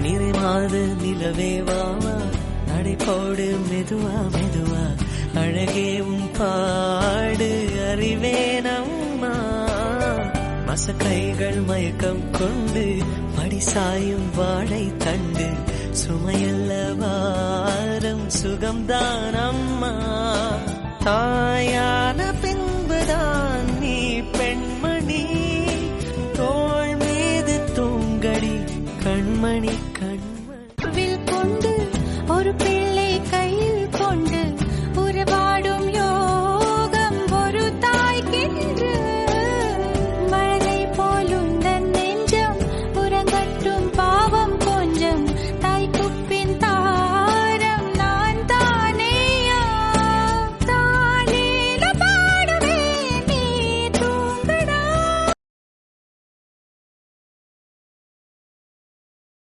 நிறைமாத நிலவேவாவா நடைபோடு மெதுவா மெதுவா அழகேவும் பாடு அறிவேனம்மா மசக்கைகள் மயக்கம் கொண்டு படிசாயும் வாழை தண்டு சுமையல்ல வாரம் சுகம்தான் அம்மா தாயான பின்புதான் நீ பெண்மணி தோள் மீது தூங்கடி கண்மணி கண்மணி கொண்டு